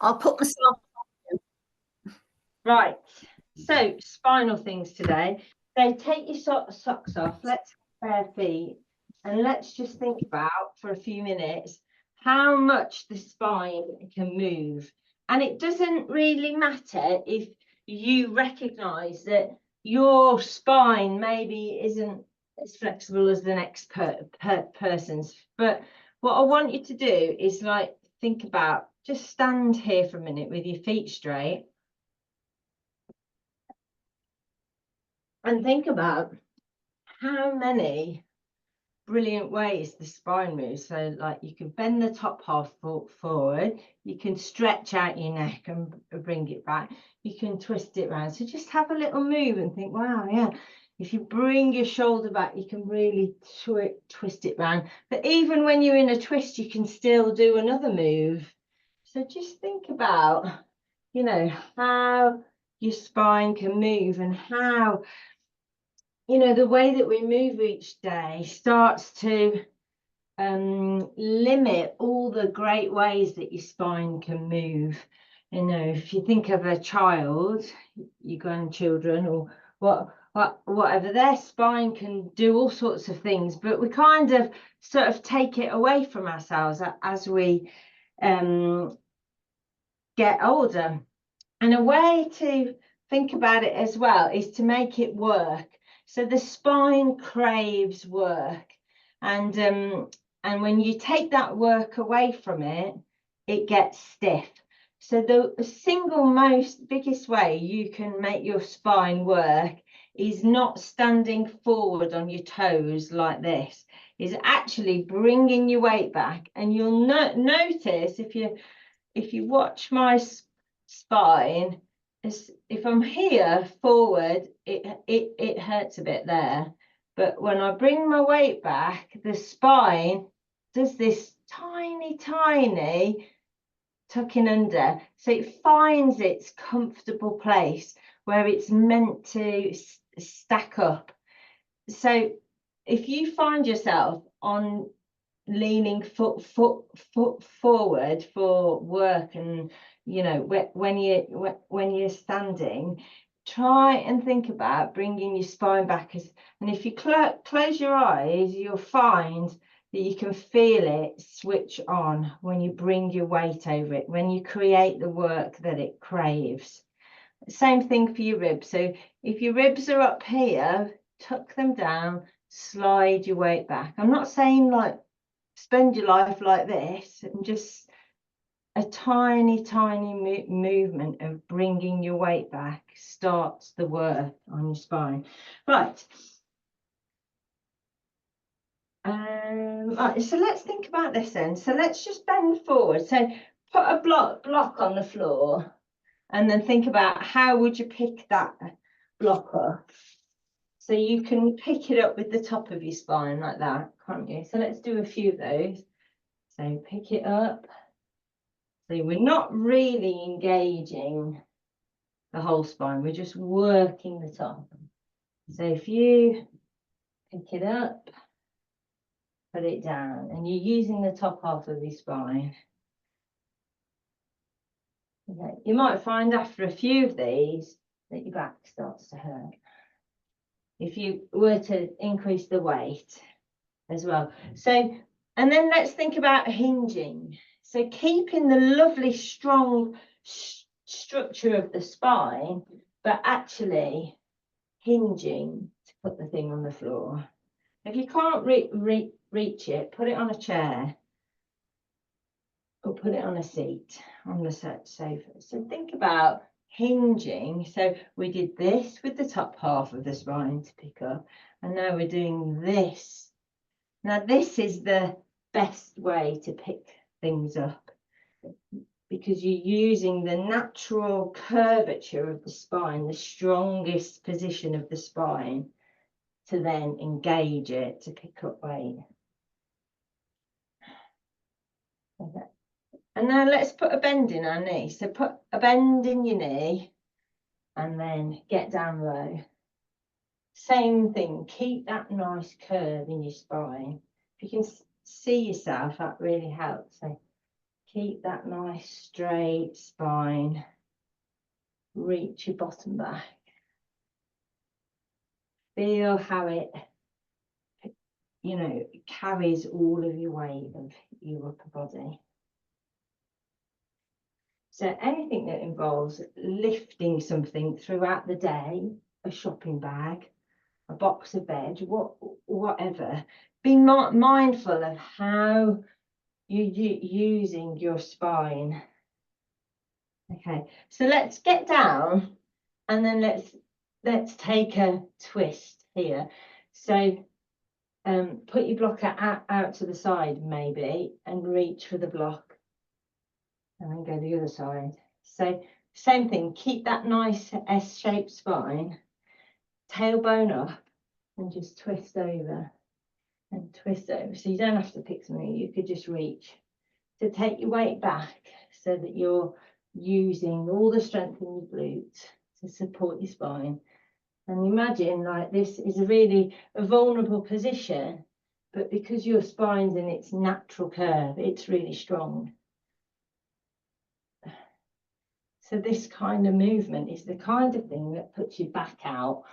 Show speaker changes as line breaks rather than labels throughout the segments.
I'll put myself.
Right, so spinal things today. So take your socks off, let's bare feet, and let's just think about for a few minutes how much the spine can move. And it doesn't really matter if you recognize that your spine maybe isn't as flexible as the next person's. But what I want you to do is like think about, just stand here for a minute with your feet straight. And think about how many brilliant ways the spine moves. So like you can bend the top half forward, you can stretch out your neck and bring it back, you can twist it around. So just have a little move and think, wow, yeah, if you bring your shoulder back, you can really twist it round. But even when you're in a twist, you can still do another move. So just think about, you know, how your spine can move and how, you know, the way that we move each day starts to limit all the great ways that your spine can move. You know, if you think of a child, your grandchildren, or whatever, their spine can do all sorts of things, but we kind of sort of take it away from ourselves as we get older. And a way to think about it as well is to make it work. So the spine craves work, and when you take that work away from it, it gets stiff. So the single most biggest way you can make your spine work is not standing forward on your toes like this, is actually bringing your weight back. And you'll notice if you watch my spine, if I'm here forward, it hurts a bit there. But when I bring my weight back, the spine does this tiny tucking under. So it finds its comfortable place where it's meant to stack up. So if you find yourself on leaning foot forward for work, and you know, when you're standing, try and think about bringing your spine back. And if you close your eyes, you'll find that you can feel it switch on when you bring your weight over it, when you create the work that it craves. Same thing for your ribs. So if your ribs are up here, tuck them down, slide your weight back. I'm not saying like spend your life like this, and just a tiny movement of bringing your weight back starts the work on your spine. Right. Right, so let's think about this then. So let's just bend forward. So put a block on the floor, and then think about how would you pick that block up. So you can pick it up with the top of your spine like that, can't you? So let's do a few of those. So pick it up. So we're not really engaging the whole spine, we're just working the top. So if you pick it up, put it down, and you're using the top half of your spine. Okay. You might find after a few of these that your back starts to hurt, if you were to increase the weight as well. So, and then let's think about hinging. So keeping the lovely strong structure of the spine, but actually hinging to put the thing on the floor. If you can't reach it, put it on a chair or put it on a seat on the sofa. So think about hinging. So we did this with the top half of the spine to pick up, and now we're doing this. Now this is the best way to pick things up, because you're using the natural curvature of the spine, the strongest position of the spine, to then engage it to pick up weight. Okay. And now let's put a bend in our knee. So put a bend in your knee and then get down low. Same thing, keep that nice curve in your spine. If you can see yourself, that really helps. So Keep that nice straight spine. Reach your bottom back. Feel how it, you know, carries all of your weight of your upper body. So anything that involves lifting something throughout the day, a shopping bag, a box of veg, whatever, be mindful of how you're using your spine. Okay, so let's get down and then let's take a twist here. So put your block out to the side maybe and reach for the block and then go the other side. So same thing, keep that nice S-shaped spine, tailbone up and just twist over and twist over. So you don't have to pick something, you could just reach to take your weight back so that you're using all the strength in your glutes to support your spine. And imagine like this is really a vulnerable position, but because your spine's in its natural curve, it's really strong. So this kind of movement is the kind of thing that puts you back out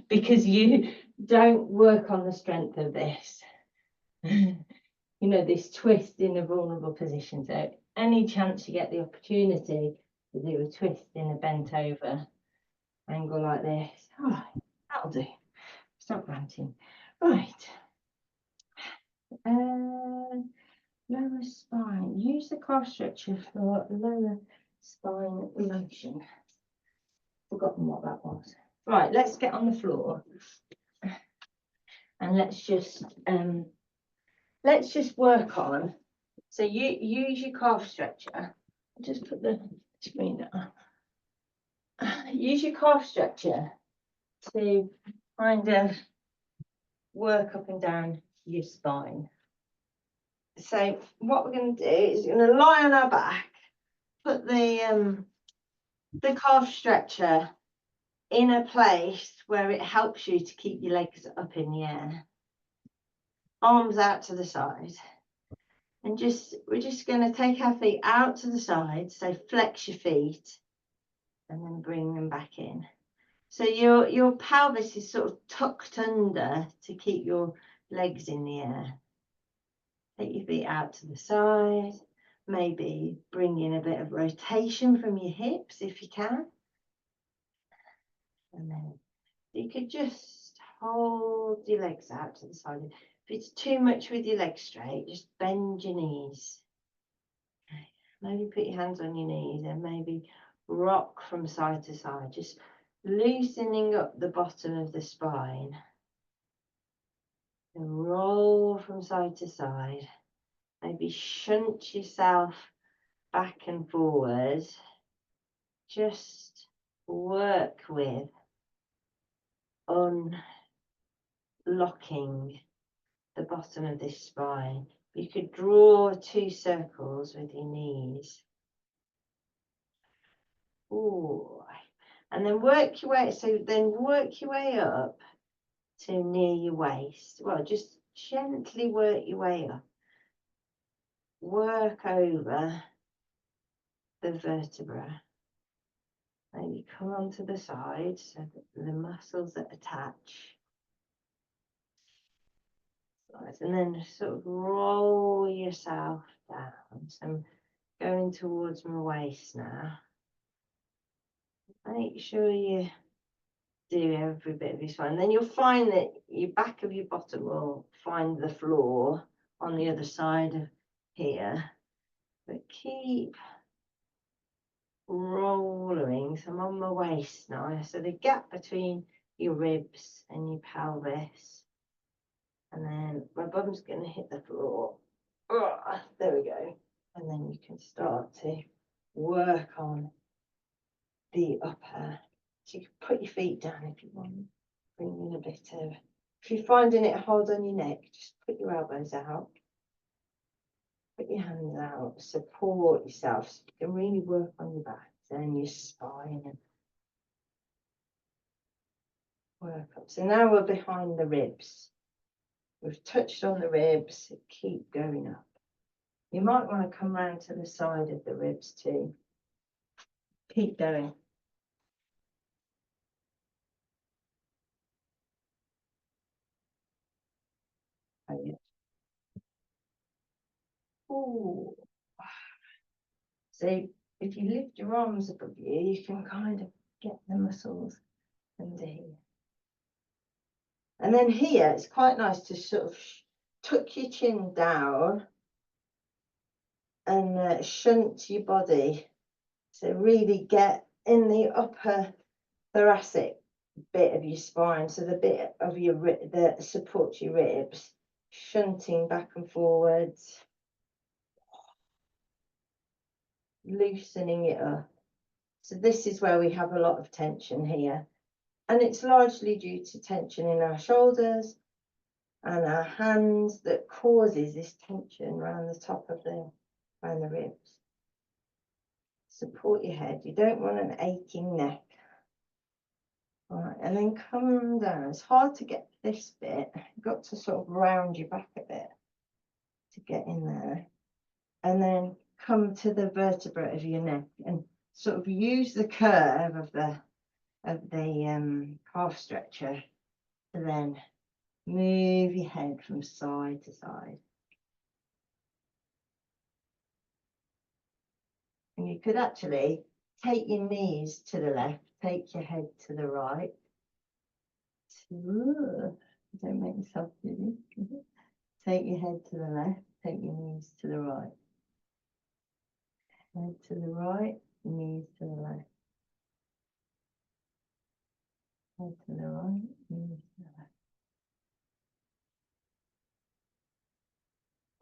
because you don't work on the strength of this. You know, this twist in a vulnerable position. So any chance you get the opportunity to do a twist in a bent over angle like this, oh, that'll do. Stop ranting. Right. Lower spine. Use the calf stretcher for lower spine motion. Forgotten what that was. Right, let's get on the floor and let's just work on. So you use your calf stretcher. Just put the screen down. Use your calf stretcher to kind of work up and down your spine. So what we're going to do is we're going to lie on our back, put the calf stretcher in a place where it helps you to keep your legs up in the air, arms out to the side, and we're just going to take our feet out to the side. So flex your feet and then bring them back in. So your pelvis is sort of tucked under to keep your legs in the air. Take your feet out to the side, maybe bring in a bit of rotation from your hips if you can. And then you could just hold your legs out to the side. If it's too much with your legs straight, just bend your knees. Okay. Maybe put your hands on your knees and maybe rock from side to side, just loosening up the bottom of the spine. And roll from side to side. Maybe shunt yourself back and forward. Just work with unlocking the bottom of this spine. You could draw 2 circles with your knees. Ooh. And then work your way. So then work your way up to near your waist. Well, just gently work your way up. Work over the vertebra. Maybe come onto the side so that the muscles that attach. And then sort of roll yourself down. So I'm going towards my waist now. Make sure you do every bit of your spine. And then you'll find that your back of your bottom will find the floor on the other side of here. But keep rolling. So I'm on my waist now. So the gap between your ribs and your pelvis. And then my bum's going to hit the floor. Oh, there we go. And then you can start to work on the upper. So you can put your feet down if you want. Bring in a bit of, if you're finding it hard on your neck, just put your elbows out. Put your hands out, support yourself so you can really work on your back and your spine and work up. So now we're behind the ribs. We've touched on the ribs, keep going up. You might want to come round to the side of the ribs too. Keep going. Oh, yeah. Ooh. So if you lift your arms above you, you can kind of get the muscles under here. And then here, it's quite nice to sort of tuck your chin down and shunt your body. So really get in the upper thoracic bit of your spine, so the bit of your that supports your ribs, shunting back and forwards, loosening it up. So this is where we have a lot of tension here, and it's largely due to tension in our shoulders and our hands that causes this tension around the top of around the ribs. Support your head. You don't want an aching neck. All right, and then come down. It's hard to get this bit. You've got to sort of round your back a bit to get in there. And then come to the vertebrae of your neck and sort of use the curve of the calf stretcher to then move your head from side to side. And you could actually take your knees to the left, take your head to the right. Don't make yourself dizzy. Take your head to the left, take your knees to the right. Head to the right, knees to the left. Head to the right, knees to the left.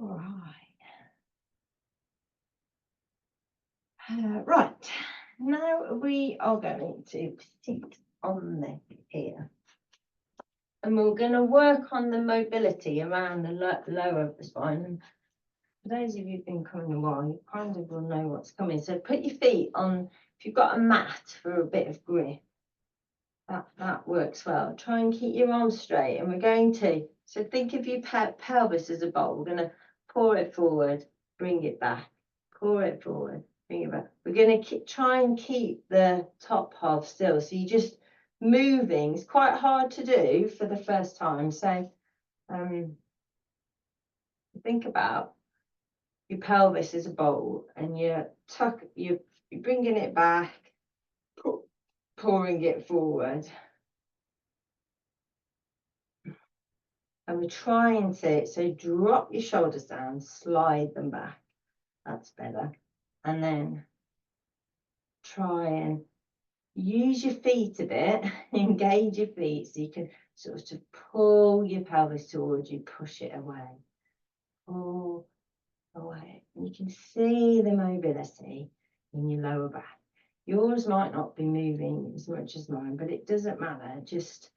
All right. Right. Now we are going to sit on the neck here. And we're going to work on the mobility around the lower of the spine. And for those of you who've been coming a while, you kind of will know what's coming. So put your feet on, if you've got a mat for a bit of grip, that works well. Try and keep your arms straight. And we're going to, so think of your pelvis as a bowl. We're going to pour it forward, bring it back, pour it forward, bring it back. We're going to try and keep the top half still. So you just moving. It's quite hard to do for the first time. So think about your pelvis as a bowl, and you're bringing it back, pouring it forward, and we're trying to, so drop your shoulders down, slide them back. That's better. And then try and use your feet a bit, engage your feet so you can sort of pull your pelvis towards you, push it away, pull away. And you can see the mobility in your lower back. Yours might not be moving as much as mine, but it doesn't matter. Just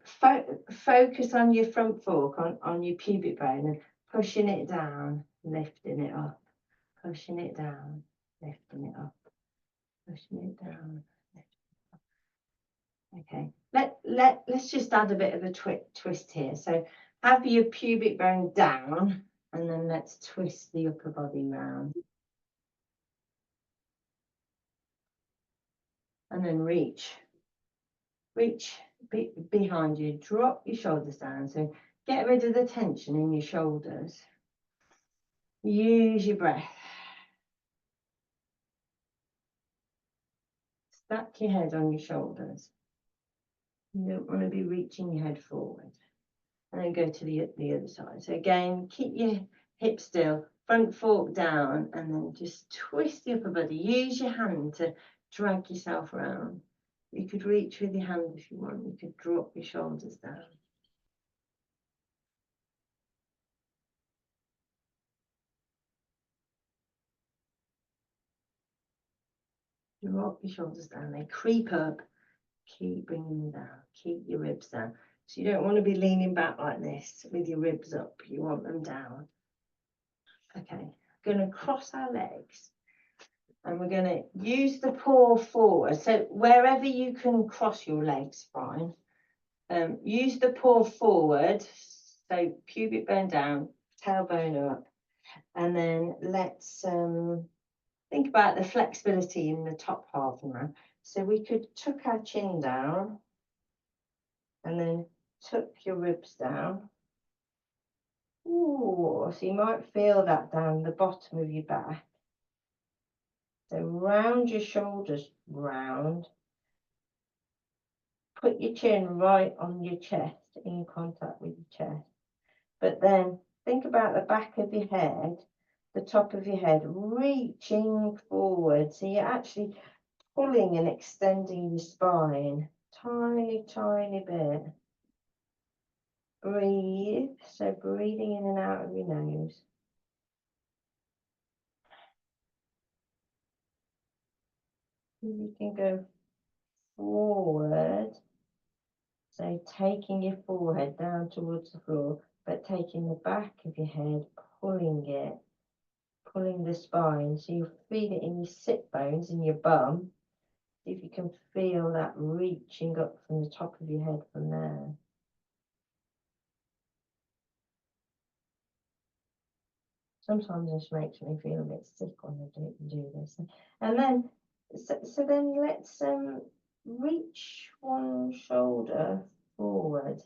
focus on your front fork, on your pubic bone, and pushing it down, lifting it up, pushing it down, lifting it up, pushing it down. Okay, let's just add a bit of a twist here. So have your pubic bone down, and then let's twist the upper body round. And then reach behind you, drop your shoulders down. So get rid of the tension in your shoulders. Use your breath. Stack your head on your shoulders. You don't want to be reaching your head forward. And then go to the other side. So again, keep your hips still, front fork down, and then just twist the upper body. Use your hand to drag yourself around. You could reach with your hand if you want. You could drop your shoulders down. Drop your shoulders down. They creep up. Keep bringing them down. Keep your ribs down. So you don't want to be leaning back like this with your ribs up. You want them down. Okay, going to cross our legs. And we're going to use the paw forward. So wherever you can cross your legs, fine. Use the paw forward. So pubic bone down, tailbone up. And then let's think about the flexibility in the top half now. So we could tuck our chin down and then tuck your ribs down. Ooh, so you might feel that down the bottom of your back. So round your shoulders round. Put your chin right on your chest, in contact with your chest. But then think about the back of your head, the top of your head, reaching forward. So you're actually pulling and extending your spine. Tiny, tiny bit. Breathe. So breathing in and out of your nose. You can go forward. So taking your forehead down towards the floor, but taking the back of your head, pulling it, pulling the spine. So you feel it in your sit bones, in your bum. See if you can feel that reaching up from the top of your head from there. Sometimes this makes me feel a bit sick when I do this. And then, so then let's reach one shoulder forward.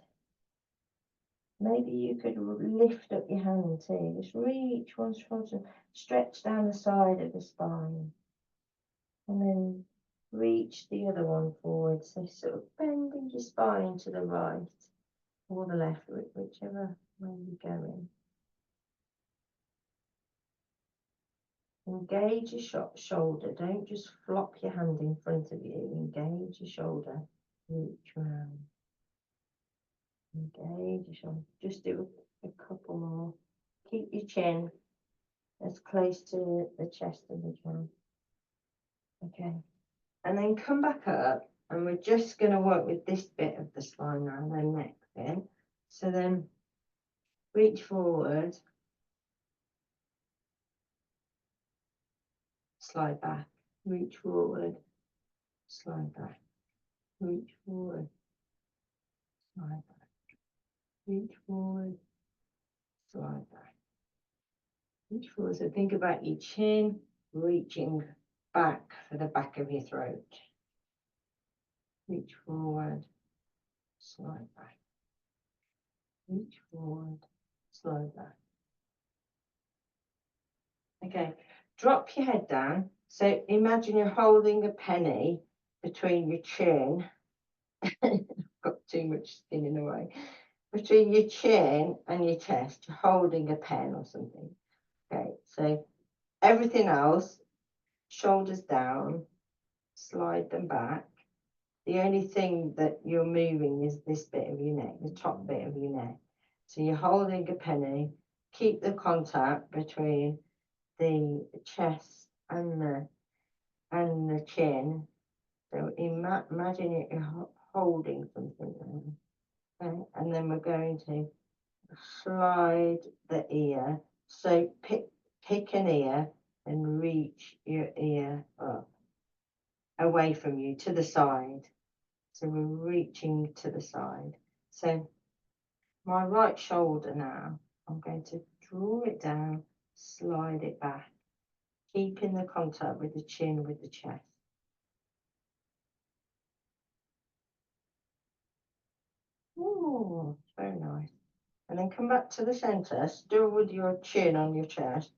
Maybe you could lift up your hand too. Just reach one shoulder, stretch down the side of the spine. And then reach the other one forward. So sort of bending your spine to the right or the left, whichever way you're going. Engage your shoulder. Don't just flop your hand in front of you. Engage your shoulder. Reach round. Engage your shoulder. Just do a couple more. Keep your chin as close to the chest as you can. Okay. And then come back up, and we're just going to work with this bit of the spine now, the neck bit. So then reach forward. Slide back. Reach forward. Slide back. Reach forward. Slide back. Reach forward. Slide back. Reach forward. So think about your chin reaching back for the back of your throat. Reach forward. Slide back. Reach forward. Slide back. Okay. Drop your head down. So imagine you're holding a penny between your chin. Got too much skin in the way. Between your chin and your chest, you're holding a pen or something. Okay, so everything else, shoulders down, slide them back. The only thing that you're moving is this bit of your neck, the top bit of your neck. So you're holding a penny. Keep the contact between the chest and the chin. So imagine you're holding something there. Okay, and then we're going to slide the ear. So pick an ear and reach your ear up away from you to the side. So we're reaching to the side. So my right shoulder now, I'm going to draw it down, slide it back, keeping the contact with the chin, with the chest. Oh, very nice. And then come back to the center, still with your chin on your chest,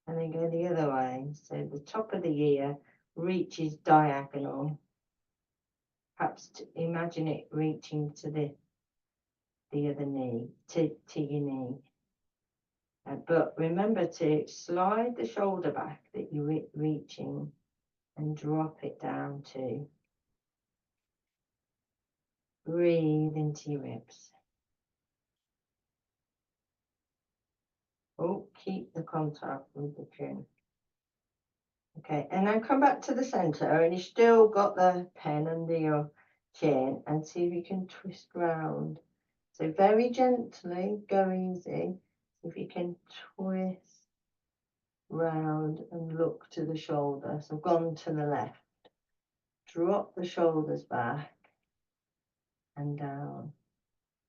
and then go the other way. So the top of the ear reaches diagonal. Perhaps imagine it reaching to the other knee, to your knee. But remember to slide the shoulder back that you're reaching and drop it down to. Breathe into your ribs. Oh, keep the contact with the chin. Okay, and then come back to the center, and you still got the pen under your chin, and see if you can twist round. So very gently, go easy. If you can twist round and look to the shoulder. So gone to the left. Drop the shoulders back and down.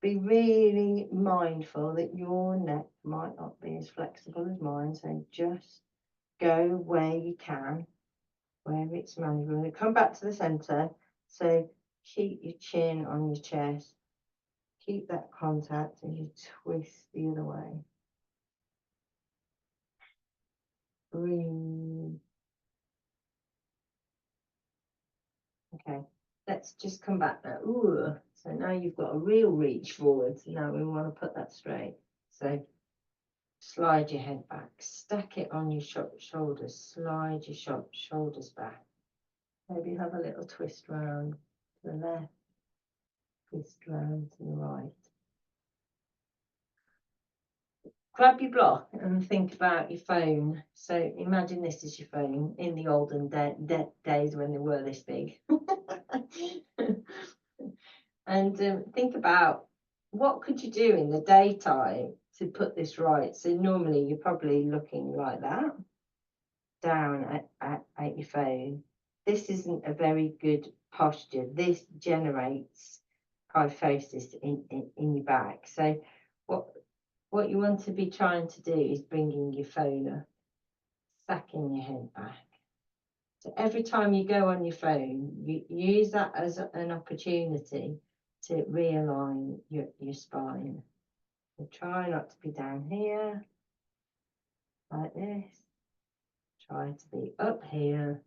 be really mindful that your neck might not be as flexible as mine. So just go where you can, where it's manageable. Come back to the center. So keep your chin on your chest. Keep that contact as you twist the other way. Breathe. Okay, let's just come back now. Ooh, so now you've got a real reach forward. So now we want to put that straight. So slide your head back, stack it on your shoulders, slide your shoulders back. Maybe have a little twist round to the left, twist round to the right. Grab your block and think about your phone. So imagine this is your phone in the olden days when they were this big. And think about what could you do in the daytime to put this right. So normally you're probably looking like that, down at your phone. This isn't a very good posture. This generates kyphosis in your back. So what you want to be trying to do is bringing your phone up, sacking your head back. So every time you go on your phone, you use that as an opportunity to realign your spine. So try not to be down here, like this. Try to be up here.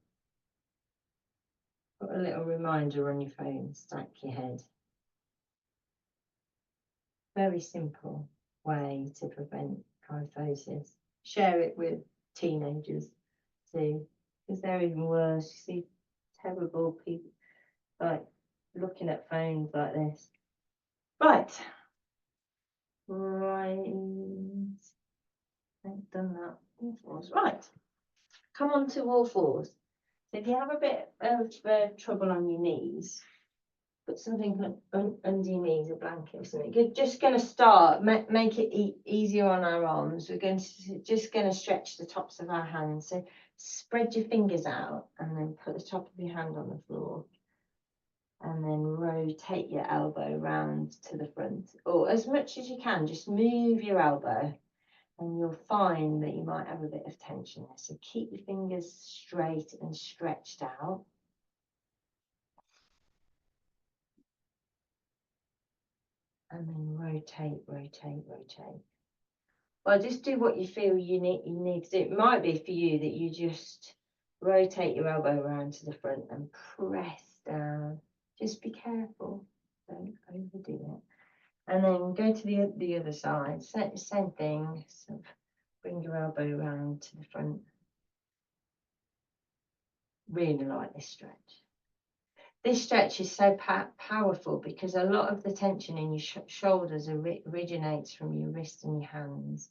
Put a little reminder on your phone, stack your head. Very simple way to prevent kyphosis. Share it with teenagers too, because they're even worse. You see terrible people like looking at phones like this. Right. I've done that. All fours. Right. Come on to all fours. So if you have a bit of trouble on your knees, put something under your knees, a blanket or something. You're just going to start, make it easier on our arms. We're just going to stretch the tops of our hands. So spread your fingers out and then put the top of your hand on the floor. And then rotate your elbow round to the front, or as much as you can, just move your elbow, and you'll find that you might have a bit of tension there. So keep your fingers straight and stretched out. And then rotate, rotate, rotate. Well, just do what you feel you need to do. It might be for you that you just rotate your elbow around to the front and press down. Just be careful, don't overdo it. And then go to the other side. Same thing. So bring your elbow around to the front. Really like this stretch. This stretch is so powerful because a lot of the tension in your shoulders originates from your wrists and your hands.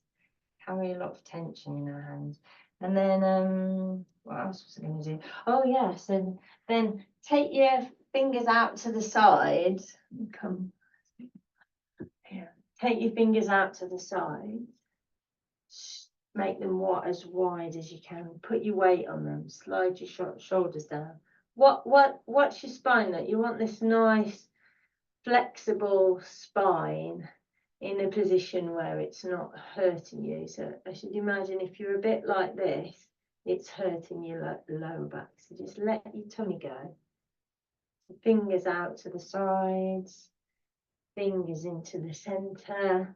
Carry a lot of tension in our hands. And then what else was I going to do? Oh yeah, so then take your fingers out to the side. Come here. Take your fingers out to the side. Make them as wide as you can. Put your weight on them. Slide your shoulders down. What's your spine like? You want this nice flexible spine in a position where it's not hurting you. So I should imagine if you're a bit like this, it's hurting your lower back. So just let your tummy go. Fingers out to the sides, fingers into the center.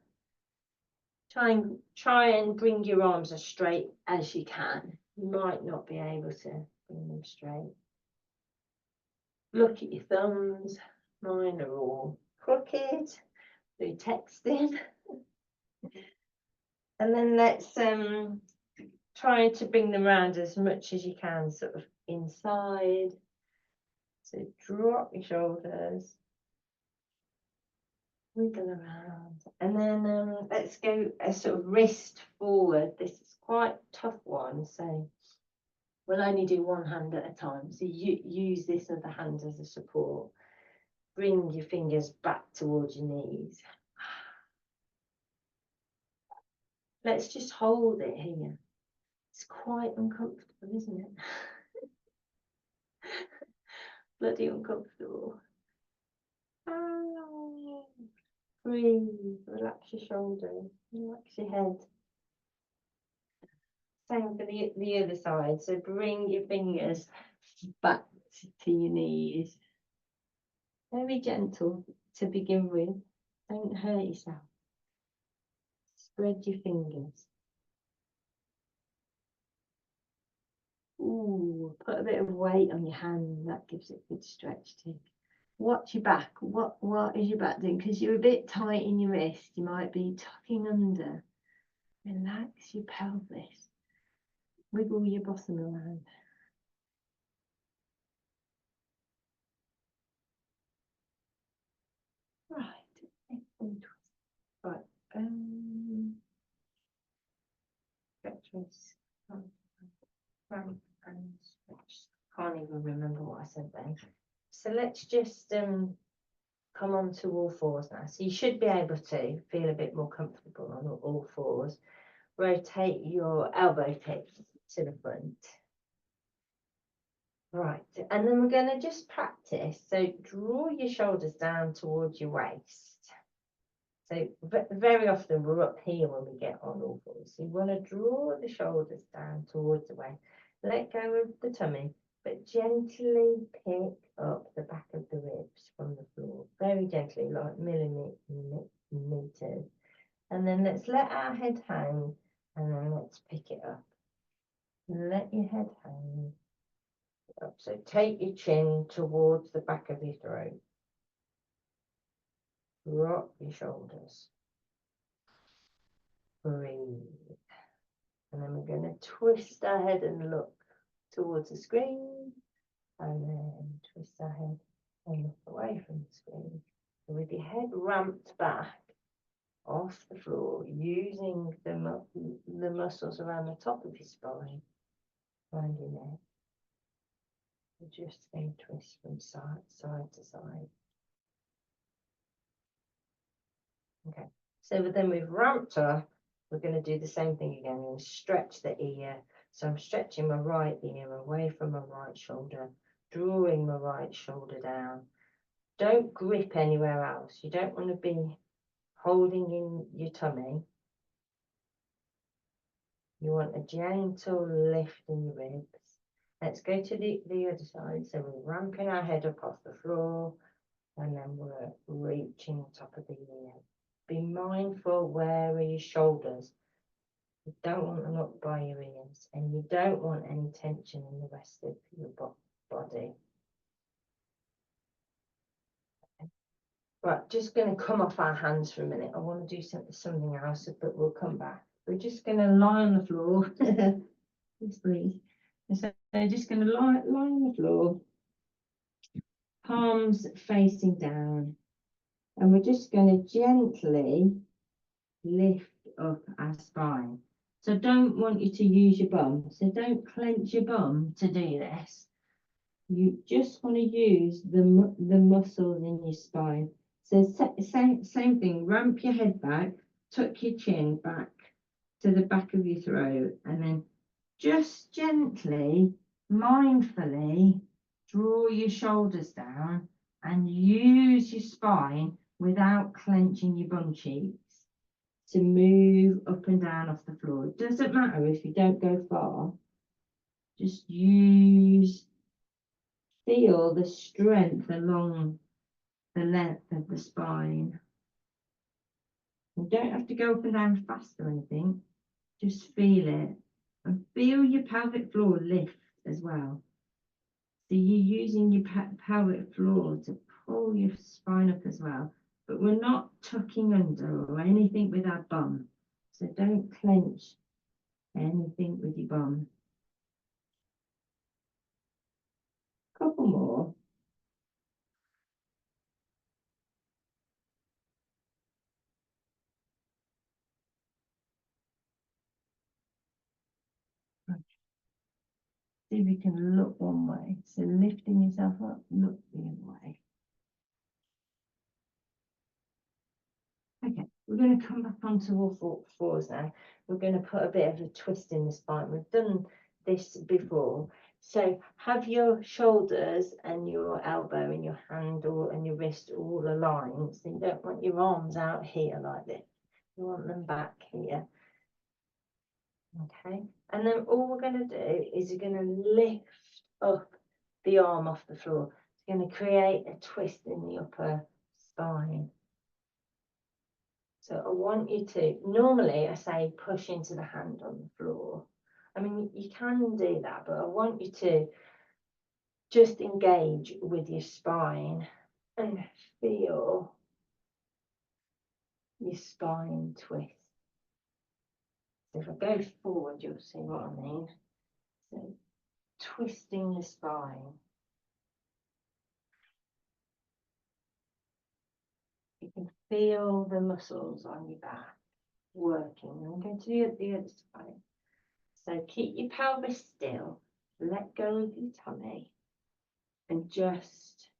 Try and bring your arms as straight as you can. You might not be able to bring them straight. Look at your thumbs. Mine are all crooked through texting. And then let's try to bring them around as much as you can, sort of inside. So drop your shoulders, wiggle around, and then let's go a sort of wrist forward. This is quite a tough one, so we'll only do one hand at a time. So you use this other hand as a support. Bring your fingers back towards your knees. Let's just hold it here. It's quite uncomfortable, isn't it? Bloody uncomfortable. breathe, relax your shoulders, relax your head. Same for the other side. So bring your fingers back to your knees. Very gentle to begin with. Don't hurt yourself. Spread your fingers. Ooh, put a bit of weight on your hand. That gives it a good stretch too. Watch your back. What is your back doing? Because you're a bit tight in your wrist. You might be tucking under. Relax your pelvis. Wiggle your bottom around. Right. Right. Stretch wrist. Cramp and stretch. Can't even remember what I said then. So let's just come on to all fours now. So you should be able to feel a bit more comfortable on all fours. Rotate your elbow tips to the front. Right, and then we're going to just practice. So draw your shoulders down towards your waist. So very often we're up here when we get on all fours. So you want to draw the shoulders down towards the waist. Let go of the tummy, but gently pick up the back of the ribs from the floor. Very gently, like millimeters. And then let's let our head hang, and then let's pick it up. Let your head hang up. So take your chin towards the back of your throat. Drop your shoulders. Breathe. And then we're going to twist our head and look towards the screen. And then twist our head and look away from the screen. So with your head ramped back off the floor, using the muscles around the top of your spine, around your neck. We're just going to twist from side to side. Okay, so then we've ramped up. We're going to do the same thing again. We're going to stretch the ear. So I'm stretching my right ear away from my right shoulder, drawing my right shoulder down. Don't grip anywhere else. You don't want to be holding in your tummy. You want a gentle lift in your ribs. Let's go to the other side. So we're ramping our head up off the floor, and then we're reaching the top of the ear. Be mindful where are your shoulders. You don't want them up by your ears, and you don't want any tension in the rest of your body. Right, just going to come off our hands for a minute. I want to do something else, but we'll come back. We're just going to lie on the floor. Just breathe. So they're just going to lie on the floor, palms facing down, and we're just going to gently lift up our spine. So don't want you to use your bum. So don't clench your bum to do this. You just want to use the muscles in your spine. So same thing, ramp your head back, tuck your chin back to the back of your throat, and then just gently, mindfully draw your shoulders down and use your spine without clenching your bum cheeks to move up and down off the floor. It doesn't matter if you don't go far, just feel the strength along the length of the spine. You don't have to go up and down fast or anything, just feel it. And feel your pelvic floor lift as well. So you're using your pelvic floor to pull your spine up as well. But we're not tucking under or anything with our bum. So don't clench anything with your bum. Couple more. See if you can look one way. So lifting yourself up, look the other way. Okay, we're going to come back onto all fours now. We're going to put a bit of a twist in the spine. We've done this before. So have your shoulders and your elbow and your hand and your wrist all aligned. So you don't want your arms out here like this. You want them back here. Okay. And then all we're going to do is you're going to lift up the arm off the floor. It's going to create a twist in the upper spine. So I want you to, normally I say push into the hand on the floor. I mean, you can do that, but I want you to just engage with your spine and feel your spine twist. So if I go forward, you'll see what I mean. So twisting the spine. You can feel the muscles on your back working. I'm going to do the other side. So keep your pelvis still, let go of your tummy, and just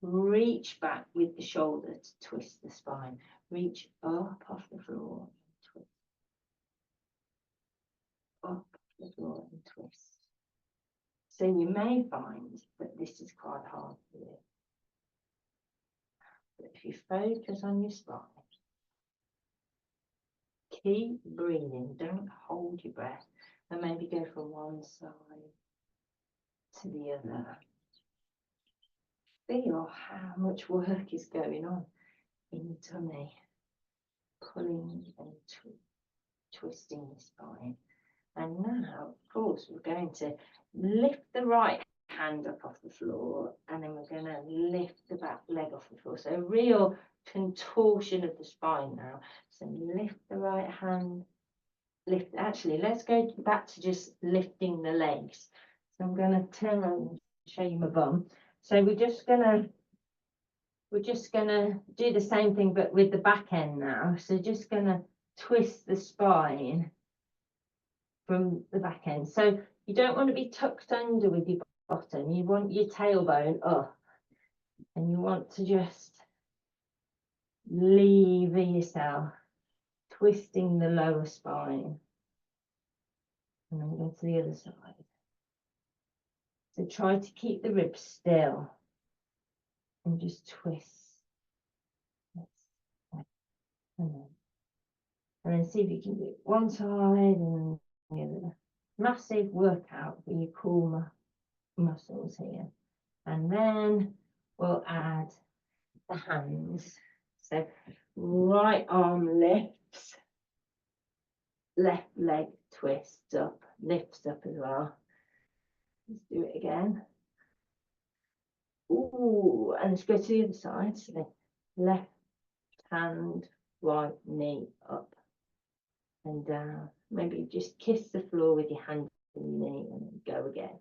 reach back with the shoulder to twist the spine. Reach up off the floor, twist. Up the floor and twist. So you may find that this is quite hard for you. But if you focus on your spine, keep breathing, don't hold your breath, and maybe go from one side to the other. Feel how much work is going on in your tummy, pulling and twisting the spine. And now, of course, we're going to lift the right hand up off the floor, and then we're going to lift the back leg off the floor. So a real contortion of the spine now. So lift the right hand, lift. Actually, let's go back to just lifting the legs. So I'm going to turn around and show you my bum. So we're just gonna do the same thing, but with the back end now. So just gonna twist the spine from the back end. So you don't want to be tucked under with your bottom. You want your tailbone up, and you want to just lever yourself, twisting the lower spine. And then go to the other side. So try to keep the ribs still and just twist. And then see if you can do one side and the other. Massive workout for your core muscles here. And then we'll add the hands. So right arm lifts, left leg twists up, lifts up as well. Let's do it again. Ooh, and let's go to the other side. So the left hand, right knee up and down. Maybe just kiss the floor with your hand on your knee and then go again.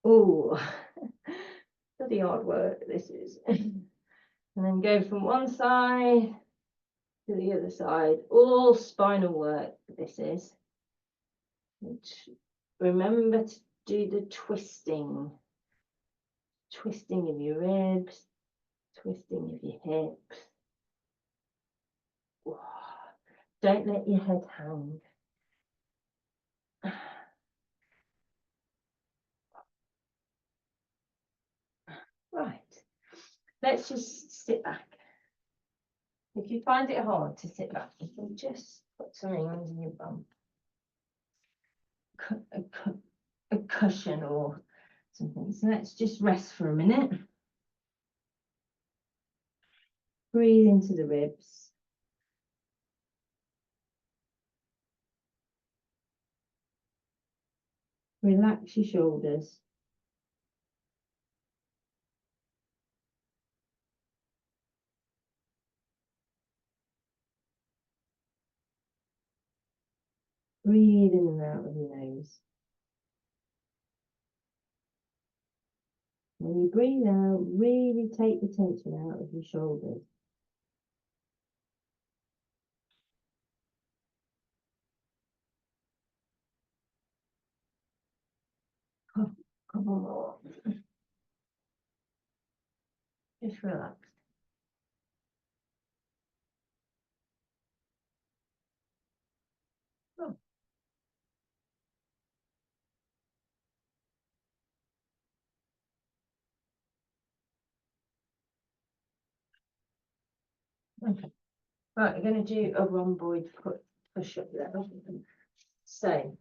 Ooh, bloody hard work this is. And then go from one side to the other side. All spinal work this is. Remember to do the twisting of your ribs, twisting of your hips. Don't let your head hang. Right, let's just sit back. If you find it hard to sit back, you can just put something under your bum. A cushion or something. So let's just rest for a minute. Breathe into the ribs. Relax your shoulders. Breathe in and out of your nose. When you breathe out, really take the tension out of your shoulders. Come on more. Just relax. Oh. Okay. Right, we're going to do a rhomboid push-up level. So,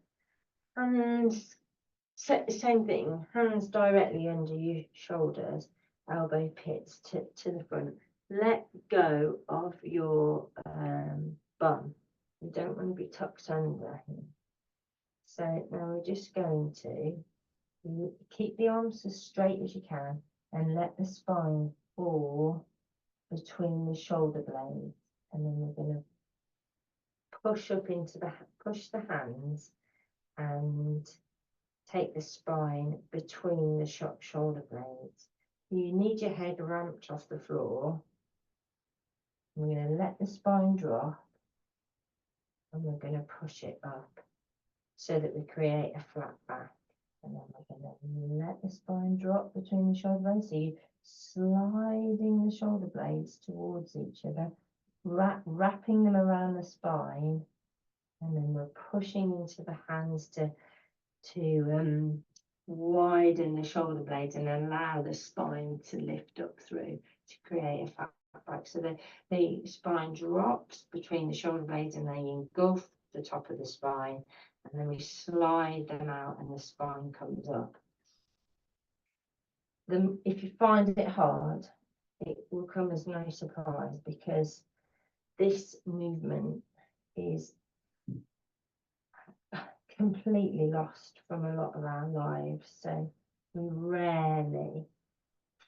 hands, same thing, hands directly under your shoulders, elbow pits to the front. Let go of your bum. You don't want to be tucked under here. So now we're just going to keep the arms as straight as you can and let the spine fall between the shoulder blades. And then we're going to push up into push the hands and take the spine between the shoulder blades. You need your head ramped off the floor. We're going to let the spine drop and we're going to push it up so that we create a flat back. And then we're going to let the spine drop between the shoulder blades. So you're sliding the shoulder blades towards each other, wrapping them around the spine, and then we're pushing into the hands to widen the shoulder blades and allow the spine to lift up through to create a flat back. So the spine drops between the shoulder blades and they engulf the top of the spine, and then we slide them out and the spine comes up. If you find it hard, it will come as no surprise because this movement is completely lost from a lot of our lives. So we rarely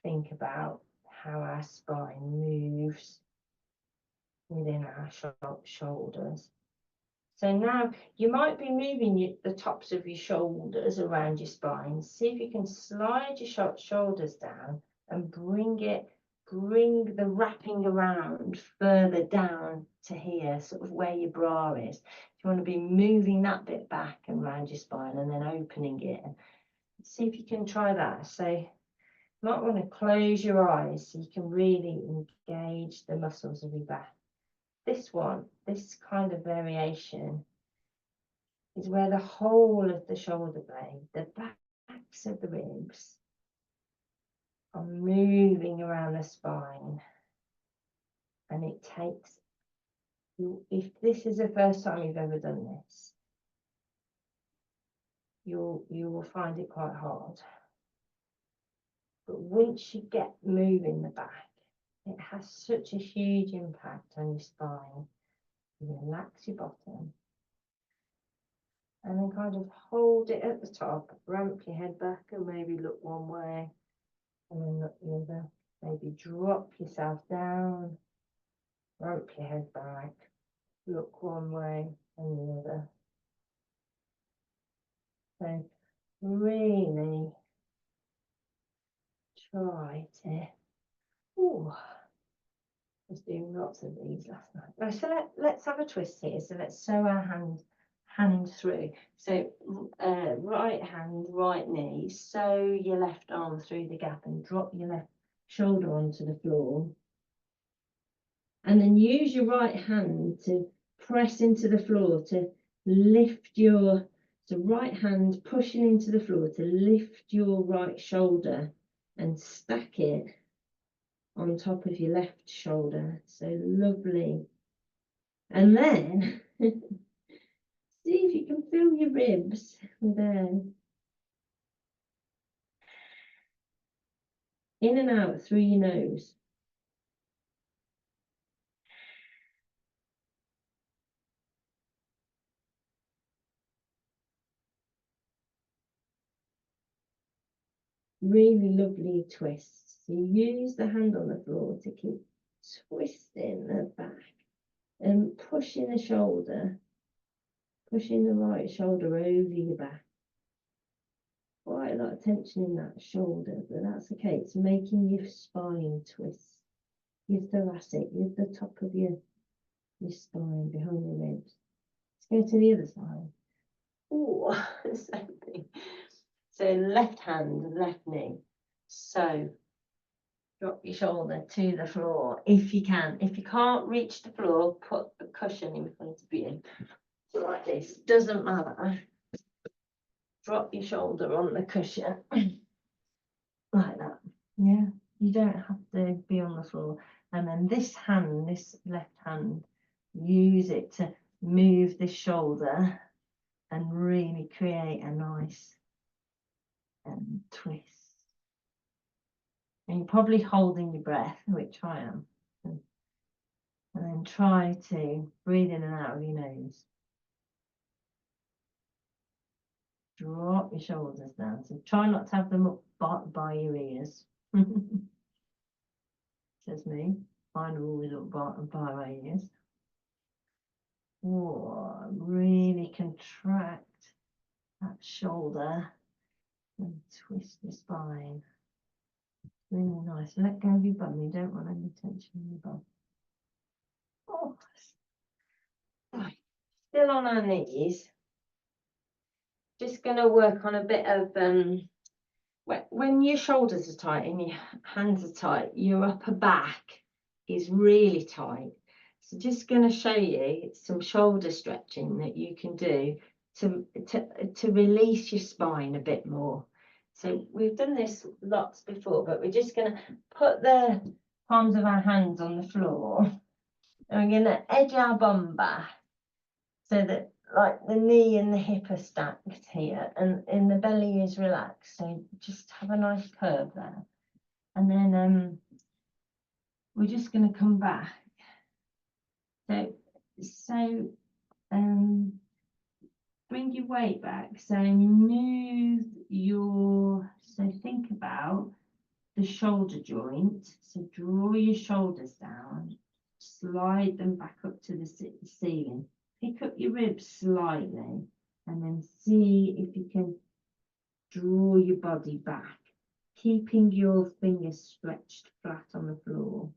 think about how our spine moves within our shoulders. So now you might be moving the tops of your shoulders around your spine. See if you can slide your shoulders down and bring the wrapping around further down to here, sort of where your bra is. You want to be moving that bit back and around your spine and then opening it. And see if you can try that. So you might want to close your eyes so you can really engage the muscles of your back. This kind of variation is where the whole of the shoulder blade, the backs of the ribs, are moving around the spine. And it takes, if this is the first time you've ever done this, you will find it quite hard. But once you get moving the back, it has such a huge impact on your spine. You relax your bottom and then kind of hold it at the top, ramp your head back and maybe look one way and then look the other. Maybe drop yourself down, ramp your head back, look one way and the other. So really try to, I was doing lots of these last night. Right, so let's have a twist here. So let's sew our hand through. So right hand, right knee, sew your left arm through the gap and drop your left shoulder onto the floor. And then use your right hand to press into the floor to lift your, so right hand pushing into the floor to lift your right shoulder and stack it on top of your left shoulder. So lovely. And then see if you can feel your ribs there. In and out through your nose. Really lovely twists. So you use the hand on the floor to keep twisting the back and pushing the shoulder, pushing the right shoulder over your back. Quite a lot of tension in that shoulder, but that's okay. It's making your spine twist. Your thoracic, the top of your spine behind your ribs. Let's go to the other side. Oh, same thing. So left hand, left knee. So drop your shoulder to the floor if you can. If you can't reach the floor, put a cushion in front of you. Like this, doesn't matter. Drop your shoulder on the cushion. Like that. Yeah, you don't have to be on the floor. And then this hand, this left hand, use it to move this shoulder and really create a nice twist. And you're probably holding your breath, which I am. And then try to breathe in and out of your nose. Drop your shoulders down. So try not to have them up by your ears. Says me. Mine are always up by my ears. Oh, really contract that shoulder and twist the spine. Really nice. Let go of your bum. You don't want any tension in your bum. Oh, right. Still on our knees. Just going to work on a bit of when your shoulders are tight and your hands are tight, your upper back is really tight. So just going to show you some shoulder stretching that you can do to release your spine a bit more. So we've done this lots before, but we're just going to put the palms of our hands on the floor and we're going to edge our bum back so that like the knee and the hip are stacked here and the belly is relaxed. So just have a nice curve there. And then we're just going to come back. So bring your weight back. So move so think about the shoulder joint. So draw your shoulders down, slide them back up to the ceiling. Pick up your ribs slightly and then see if you can draw your body back, keeping your fingers stretched flat on the floor.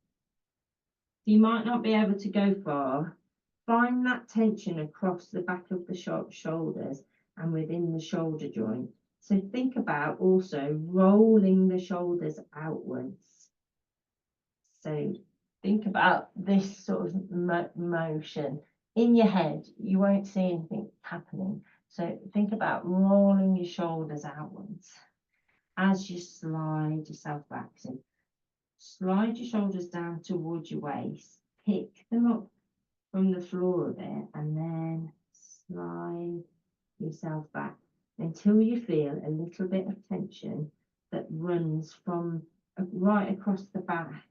You might not be able to go far. Find that tension across the back of the shoulders and within the shoulder joint. So think about also rolling the shoulders outwards. So think about this sort of motion. In your head, you won't see anything happening. So think about rolling your shoulders outwards as you slide yourself back. So slide your shoulders down towards your waist. Pick them up from the floor a bit and then slide yourself back until you feel a little bit of tension that runs from right across the back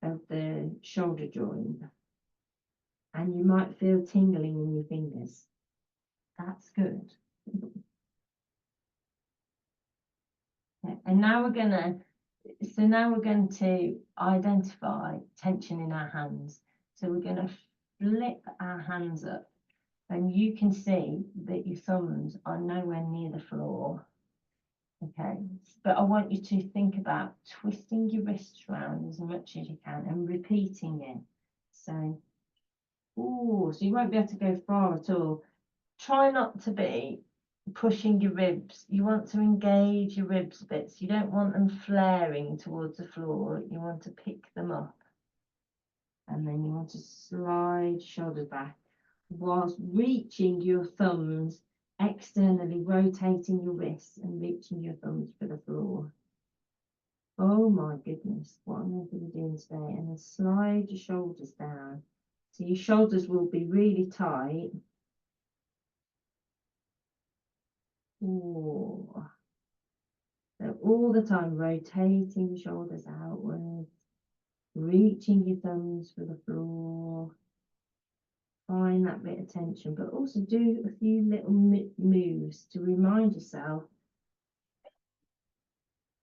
of the shoulder joint, and you might feel tingling in your fingers. That's good. And now we're going to identify tension in our hands. So we're going to flip our hands up and you can see that your thumbs are nowhere near the floor. Okay, but I want you to think about twisting your wrists around as much as you can and repeating it. So you won't be able to go far at all. Try not to be pushing your ribs. You want to engage your ribs a bit. So you don't want them flaring towards the floor. You want to pick them up. And then you want to slide shoulders back whilst reaching your thumbs externally, rotating your wrists and reaching your thumbs for the floor. Oh my goodness, what am I going to be doing today? And then slide your shoulders down. So your shoulders will be really tight. Oh. So all the time rotating your shoulders outwards, reaching your thumbs for the floor. Find that bit of tension, but also do a few little moves to remind yourself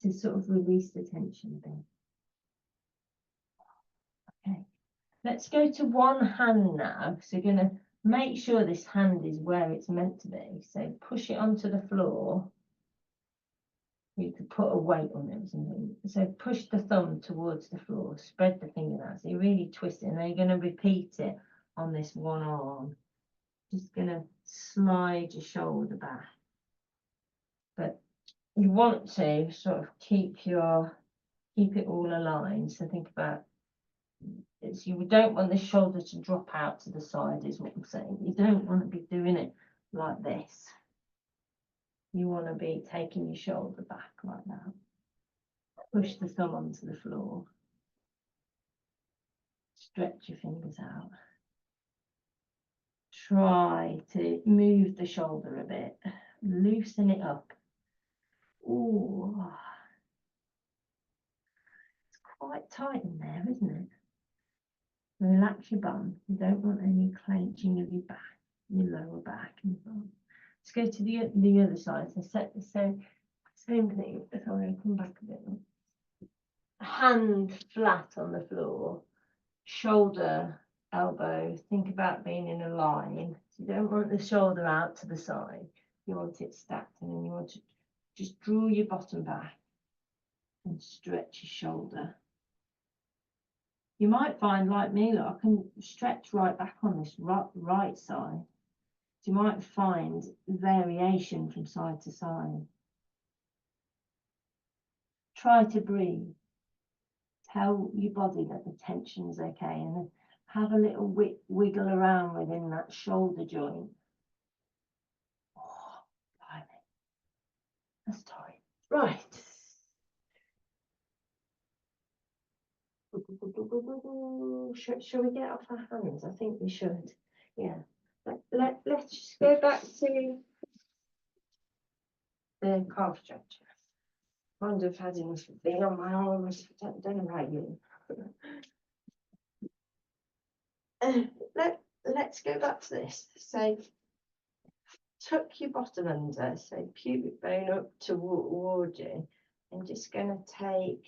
to sort of release the tension a bit. Okay, let's go to one hand now. So you're going to make sure this hand is where it's meant to be. So push it onto the floor. You could put a weight on it or something. So push the thumb towards the floor, spread the finger out. So you really twist it, and then you're going to repeat it on this one arm. Just going to slide your shoulder back. But you want to sort of keep it all aligned. So think about it. You don't want the shoulder to drop out to the side, is what I'm saying. You don't want to be doing it like this. You want to be taking your shoulder back like that. Push the thumb onto the floor. stretch your fingers out. Try to move the shoulder a bit, loosen it up. Ooh, it's quite tight in there, isn't it? Relax your bum. You don't want any clenching of your back, your lower back. And let's go to the other side. So same thing. Sorry, I'll come back a bit. Hand flat on the floor, shoulder, elbow. Think about being in a line. So you don't want the shoulder out to the side. You want it stacked, and then you want to just draw your bottom back and stretch your shoulder. You might find, like me, look, I can stretch right back on this right side. So you might find variation from side to side. Try to breathe. Tell your body that the tension is okay, and then have a little wiggle around within that shoulder joint. Oh, blimey. That's tight. Right. Shall we get off our hands? I think we should. Yeah. Let's just go back to the calf stretch. Kind of had enough of being on my arms. Don't know about you. Let's go back to this. So tuck your bottom under, so pubic bone up toward you. I'm just going to take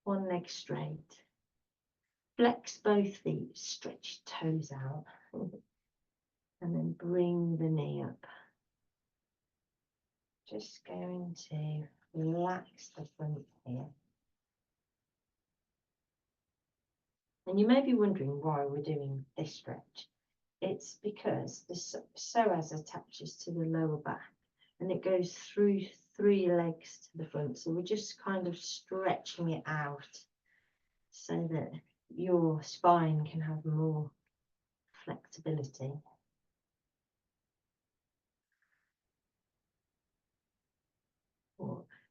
one leg straight. Flex both feet, stretch your toes out. And then bring the knee up. Just going to relax the front here. And you may be wondering why we're doing this stretch. It's because the psoas attaches to the lower back and it goes through 3 legs to the front. So we're just kind of stretching it out so that your spine can have more flexibility.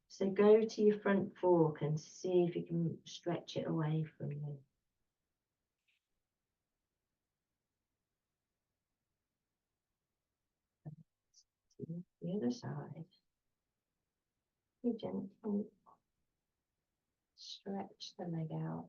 So go to your front fork and see if you can stretch it away from you. The other side. You gently stretch the leg out.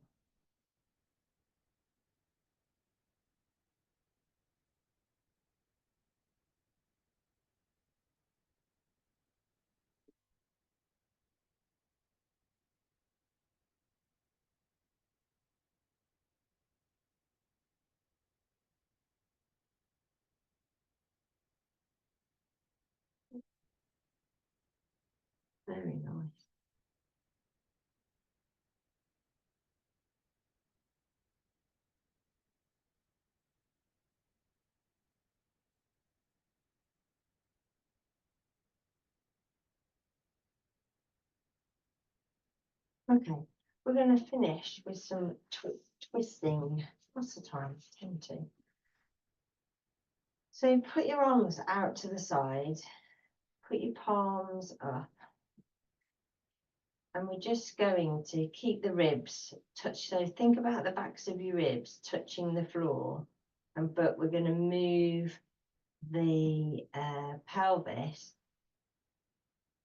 Very nice. Okay, we're going to finish with some twisting. What's the time? 10 to. So put your arms out to the side, put your palms up, and we're just going to keep the ribs touch. So think about the backs of your ribs touching the floor, but we're going to move the pelvis.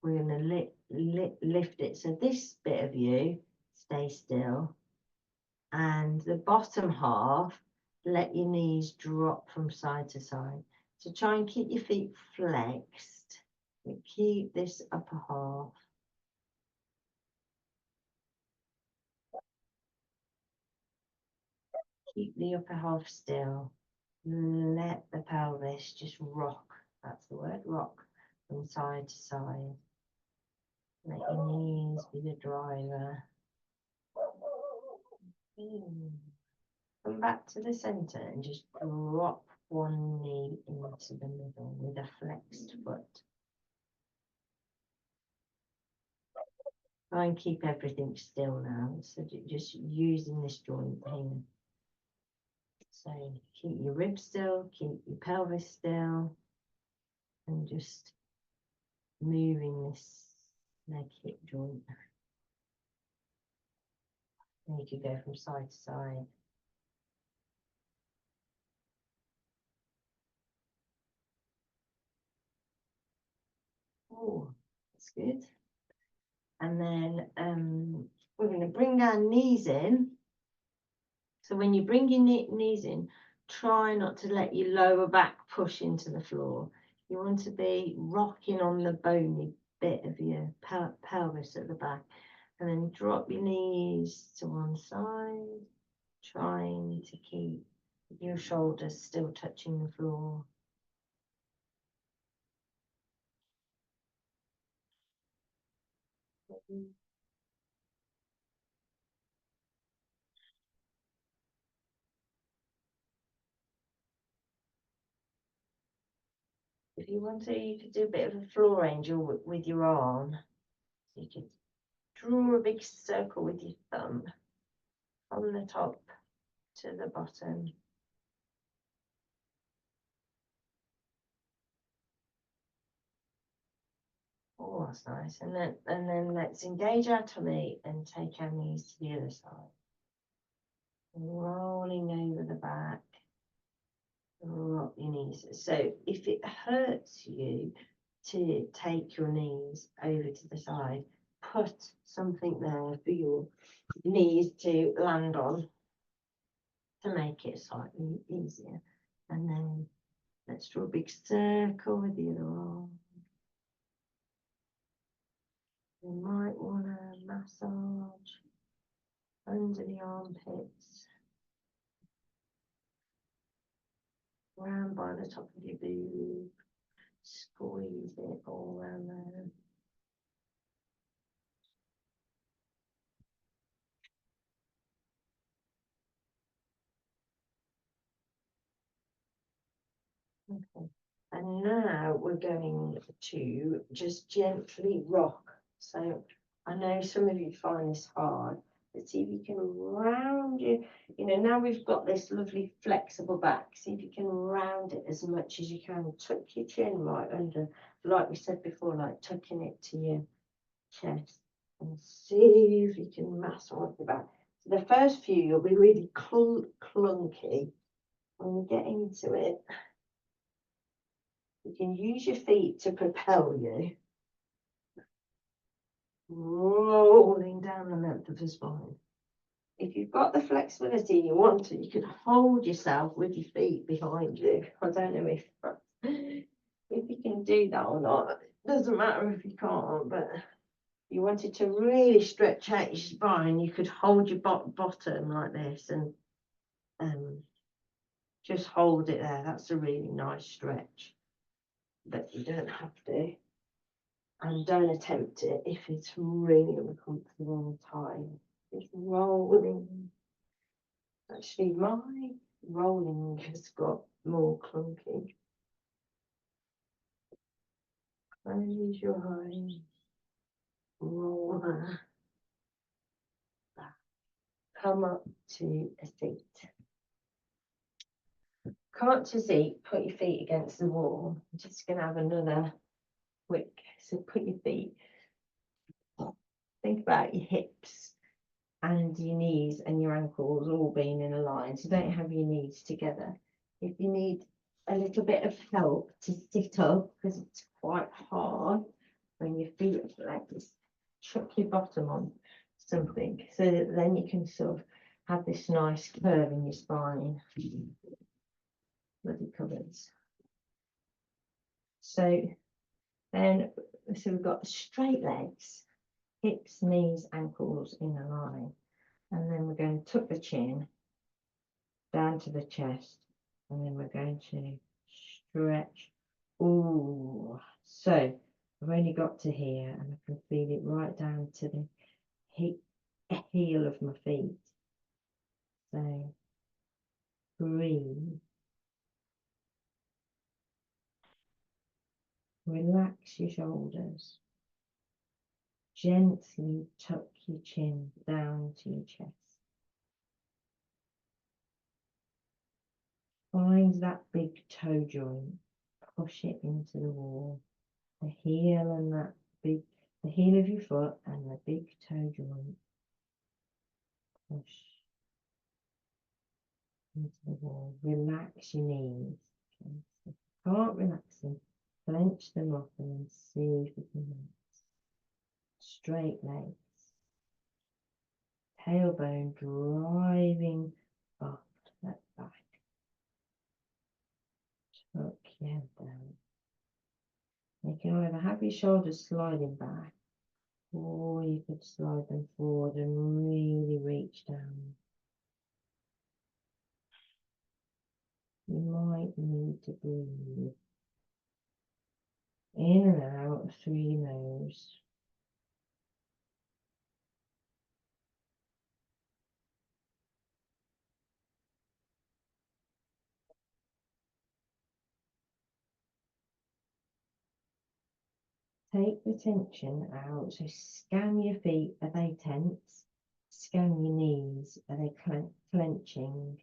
We're going to lift it. So this bit of you, stay still. And the bottom half, let your knees drop from side to side. So try and keep your feet flexed. Keep this upper half. Keep the upper half still. Let the pelvis just rock. That's the word, rock, from side to side. Let your knees be the driver. Come back to the center and just drop one knee into the middle with a flexed foot. Try and keep everything still now. So just using this joint here. So keep your ribs still, keep your pelvis still, and just moving this leg hip joint. And you could go from side to side. Oh, that's good. And then we're going to bring our knees in. So when you bring your knees in, try not to let your lower back push into the floor. You want to be rocking on the bony bit of your pelvis at the back. And then drop your knees to one side, trying to keep your shoulders still touching the floor. If you want to, you could do a bit of a floor angel with your arm. You could draw a big circle with your thumb from the top to the bottom. Oh, that's nice. And then let's engage our tummy and take our knees to the other side. Rolling over the back. Rock your knees. So if it hurts you to take your knees over to the side, put something there for your knees to land on to make it slightly easier. And then let's draw a big circle with the other arm. You might want to massage under the armpits, round by the top of your boob, squeeze it all around there. Okay. And now we're going to just gently rock. So I know some of you find this hard, but see if you can round you know, now we've got this lovely flexible back. See if you can round it as much as you can. Tuck your chin right under, like we said before, like tucking it to your chest. And see if you can massage the back. So the first few, you'll be really clunky when you get into it. You can use your feet to propel you, rolling down the length of the spine. If you've got the flexibility and you want to, you can hold yourself with your feet behind you. I don't know if you can do that or not. It doesn't matter if you can't, but if you wanted to really stretch out your spine, you could hold your bottom like this and just hold it there. That's a really nice stretch, but you don't have to. And don't attempt it if it's really uncomfortable time. Just rolling. Actually, my rolling has got more clunky. Close your eyes. Roll that. Come up to a seat. Come up to a seat, put your feet against the wall. I'm just going to have another quick. So put your feet. Think about your hips and your knees and your ankles all being in a line. So don't have your knees together. If you need a little bit of help to sit up, because it's quite hard when your feet are flexed, chuck your bottom on something so that then you can sort of have this nice curve in your spine. Bloody cupboards. So we've got straight legs, hips, knees, ankles in a line. And then we're going to tuck the chin down to the chest. And then we're going to stretch. Ooh, so I've only got to here and I can feel it right down to the heel of my feet. So breathe. Relax your shoulders. Gently tuck your chin down to your chest. Find that big toe joint. Push it into the wall. The heel and the heel of your foot and the big toe joint. push into the wall. Relax your knees. Okay. So if you can't relax them, clench them up and then see if you can relax. Straight legs. Tailbone driving up that back. Tuck your head down. You can either have your shoulders sliding back, or you could slide them forward and really reach down. You might need to breathe in and out through your nose. Take the tension out. So scan your feet. Are they tense? Scan your knees. Are they clenching?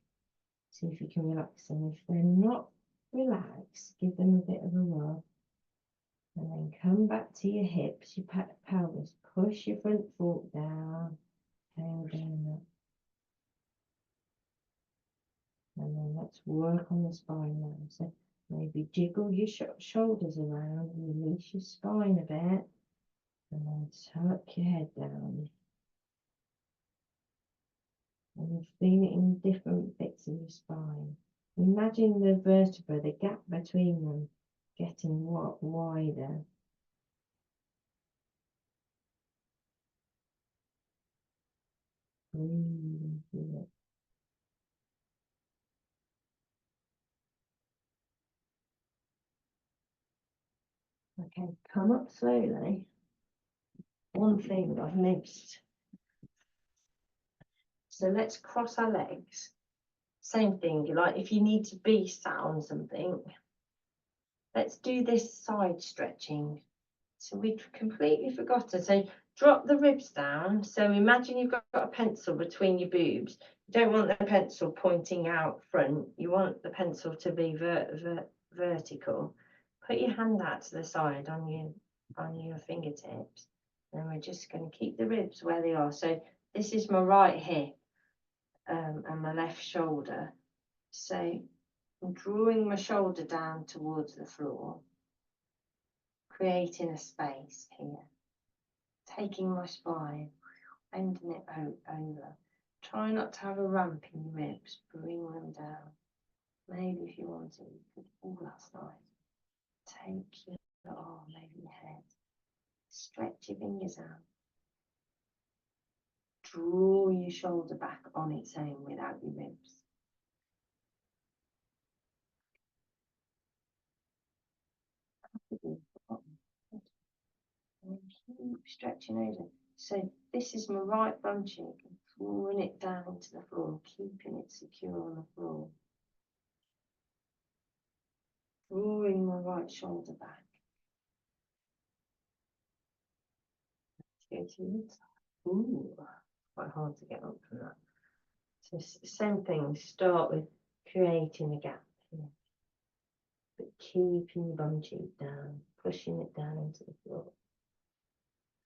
See if you can relax them. If they're not relaxed, give them a bit of a rub. And then come back to your hips, your pelvis. Push your front foot down. Tail down up. And then let's work on the spine now. So maybe jiggle your shoulders around and release your spine a bit. And then tuck your head down. And you feel it in different bits of your spine. Imagine the vertebra, the gap between them, getting wider. Breathe through it. Okay, come up slowly. One thing I've missed. So let's cross our legs. Same thing, like if you need to be sat on something, let's do this side stretching. So we've completely forgotten. So drop the ribs down. So imagine you've got a pencil between your boobs. You don't want the pencil pointing out front. You want the pencil to be vertical. Put your hand out to the side on your fingertips. And we're just going to keep the ribs where they are. So this is my right hip and my left shoulder. So I'm drawing my shoulder down towards the floor, creating a space here. Taking my spine, bending it over. Try not to have a ramp in your ribs, bring them down. Maybe if you want to, you could, oh, that's nice. Take your arm over your head. Stretch your fingers out. Draw your shoulder back on its own without your ribs. And keep stretching over. So this is my right bum cheek, drawing it down into the floor, keeping it secure on the floor. Drawing my right shoulder back. Go to the inside. Ooh, quite hard to get up from that. So same thing, start with creating a gap here. But keeping your bum cheek down, pushing it down into the floor.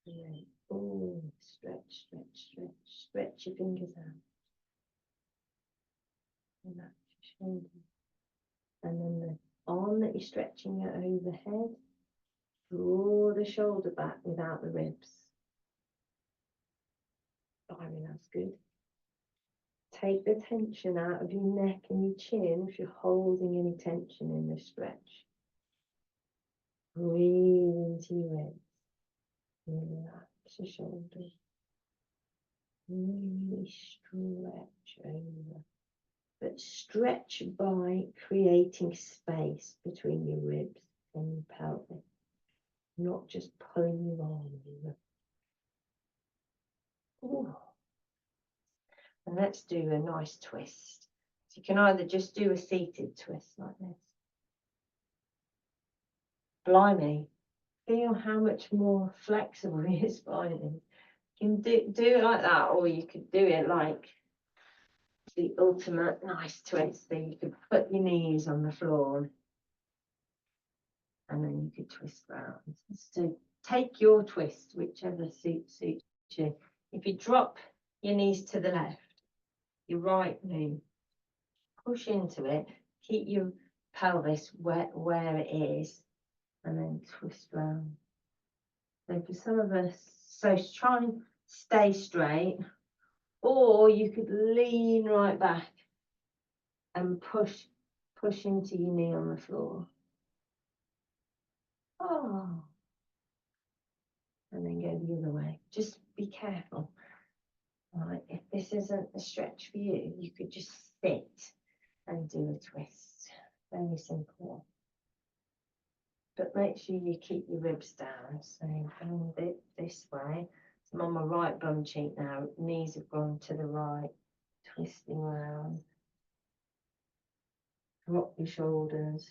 And then, stretch, stretch, stretch. Stretch your fingers out. Relax your shoulder. And then the arm that you're stretching out overhead, draw the shoulder back without the ribs. I mean, that's good. Take the tension out of your neck and your chin if you're holding any tension in the stretch. Breathe into your ribs. Relax your shoulders. Really stretch over. But stretch by creating space between your ribs and your pelvis. Not just pulling your arm over. Ooh. And let's do a nice twist. So you can either just do a seated twist like this. Blimey, feel how much more flexible your spine is. You can do it like that, or you could do it like the ultimate nice twist. So you could put your knees on the floor and then you could twist round. So take your twist, whichever suits you. If you drop your knees to the left, your right knee. Push into it, keep your pelvis where it is, and then twist round. So for some of us, so try and stay straight, or you could lean right back and push into your knee on the floor. Oh, and then go the other way. Just be careful. Right, if this isn't a stretch for you, you could just sit and do a twist. Very simple. But make sure you keep your ribs down. So bend it this way. So I'm on my right bum cheek now. Knees have gone to the right. Twisting around. Drop your shoulders.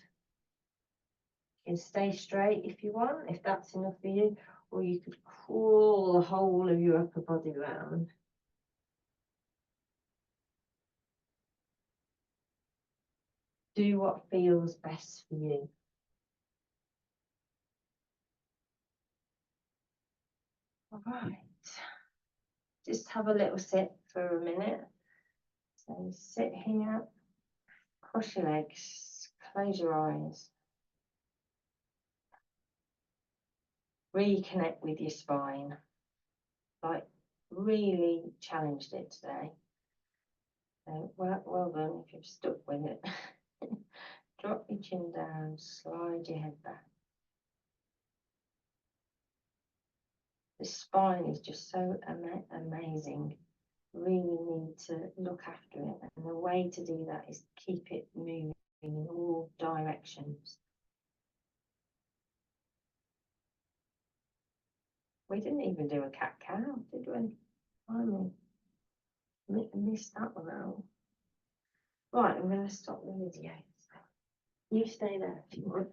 You can stay straight if you want, if that's enough for you. Or you could crawl the whole of your upper body round. Do what feels best for you. All right. Just have a little sit for a minute. So sit here, cross your legs, close your eyes. Reconnect with your spine. Like, really challenged it today. So well done if you've stuck with it. Drop your chin down, slide your head back. The spine is just so amazing. Really need to look after it, and the way to do that is keep it moving in all directions. We didn't even do a cat-cow, did we? I missed that one out. Right, I'm going to stop the video. You stay there if you want.